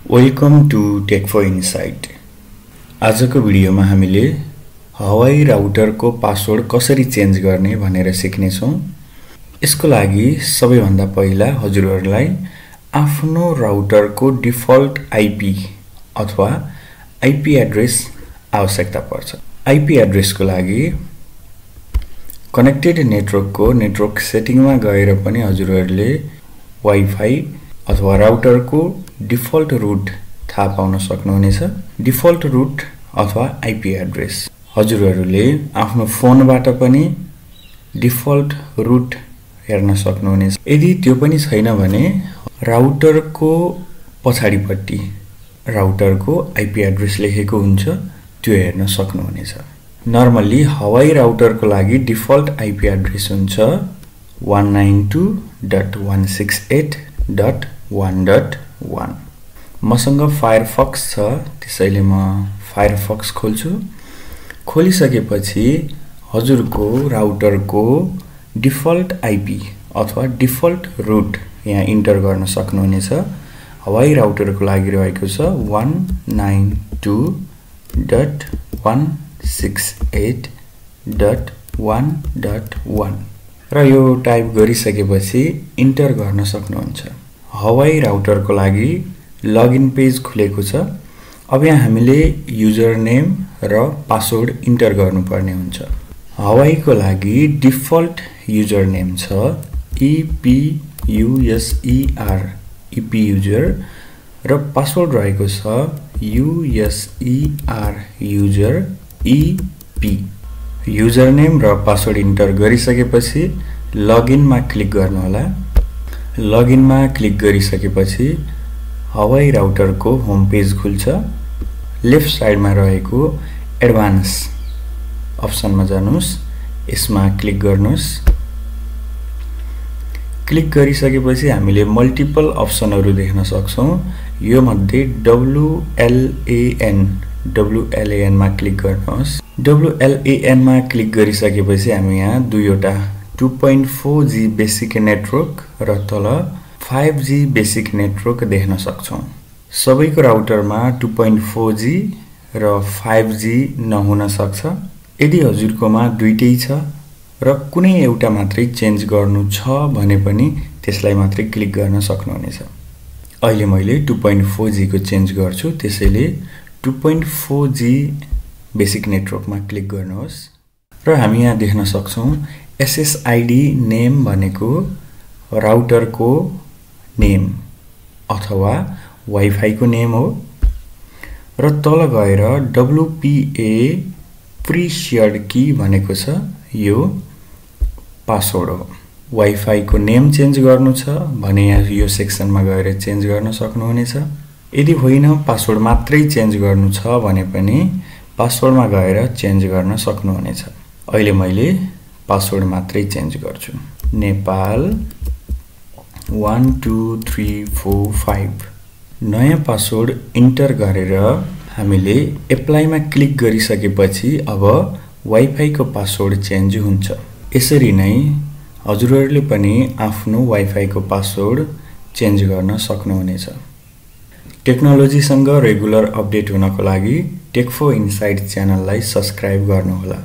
Welcome to tech for insight. आजको भिडियोमा हामीले हवाई राउटरको पासवर्ड कसरी चेन्ज गर्ने भनेर सिक्नेछौँ। यसको लागि सबैभन्दा पहिला हजुरहरूलाई आफ्नो राउटरको डिफल्ट आईपी अथवा आईपी एड्रेस आवश्यकता पर्छ। आईपी एड्रेसको लागि कनेक्टेड नेटवर्कको नेटवर्क सेटिङमा गएर पनि हजुरहरूले वाइफाई अथवा राउटरको डिफल्ट रुट थाहा पाउन सक्नुहुनेछ। डिफल्ट रुट अथवा आईपी एड्रेस हजुरहरूले आफ्नो फोनबाट पनि डिफल्ट रुट हेर्न सक्नुहुनेछ। यदि त्यो पनि छैन भने राउटरको पछाडिपट्टि राउटरको आईपी एड्रेस लेखेको हुन्छ, त्यो हेर्न सक्नुहुनेछ। नर्मली हवाई राउटरको लागि डिफल्ट आईपी एड्रेस हुन्छ 192.168.1.1। मसँग फायरफक्स छ, त्यसैले म फायरफक्स खोल्छु। खोलिसकेपछि हजुरको राउटरको डिफल्ट आईपी अथवा डिफल्ट रुट यहाँ इन्टर गर्न सक्नुहुनेछ। हवाई राउटरको लागि रहेको छ 192.168.1.1 र यो टाइप गरिसकेपछि इन्टर गर्न सक्नुहुन्छ। हवाई राउटरको लागि लगइन पेज खुलेको छ। अब यहाँ हामीले युजर नेम र पासवर्ड इन्टर गर्नुपर्ने हुन्छ। हवाईको लागि डिफल्ट युजर नेम छ EPUSER EPUSER र पासवर्ड रहेको छ USER USER EP। User name र पासवर्ड इन्टर गरिसकेपछि लगइनमा क्लिक गर्नुहोला। लगइनमा क्लिक गरिसकेपछि हवाई राउटरको होम पेज खुल्छ। लेफ्ट साइडमा रहेको एडभान्स अप्सनमा जानुहोस्, यसमा क्लिक गर्नुहोस्। क्लिक गरिसकेपछि हामीले मल्टिपल अप्सनहरू देख्न सक्छौँ। यो मध्ये WLAN मा क्लिक गर्नुहोस्। WLAN मा क्लिक गरिसकेपछि हामी यहाँ दुईवटा 2.4G बेसिक नेटवर्क र तल 5G बेसिक नेटवर्क देख्न सक्छौँ। सबैको राउटरमा 2.4G र 5G नहुन सक्छ। यदि हजुरकोमा दुईटै छ र कुनै एउटा मात्रै चेन्ज गर्नु छ भने पनि त्यसलाई मात्रै क्लिक गर्न सक्नुहुनेछ। अहिले मैले 2.4G को चेन्ज गर्छु, त्यसैले 2.4G बेसिक नेटवर्कमा क्लिक गर्नुहोस् र हामी यहाँ देख्न सक्छौँ SSID नेम भनेको राउटरको नेम अथवा वाइफाई को नेम हो र तल गएर WPA प्री शेयर्ड की भनेको छ, यो पासवर्ड हो। वाइफाई को नेम चेन्ज गर्नु छ भने यहाँ यो सेक्सनमा गएर चेन्ज गर्न सक्नुहुनेछ। यदि होइन पासवर्ड मात्रै चेन्ज गर्नु छ भने पनि पासवर्डमा गएर चेन्ज गर्न सक्नुहुनेछ। अहिले मैले पासवर्ड मात्रै चेन्ज गर्छु। नेपाल 12345 नयाँ पासवर्ड इन्टर गरेर हामीले एप्लाईमा क्लिक गरिसकेपछि अब वाइफाई को पासवर्ड चेन्ज हुन्छ। यसरी नै हजुरहरूले पनि आफ्नो वाइफाई को पासवर्ड चेन्ज गर्न सक्नुहुनेछ। टेक्नोलोजीसँग रेगुलर अपडेट हुनको लागि टेक फर इनसाइट च्यानललाई सब्स्क्राइब गर्नुहोला।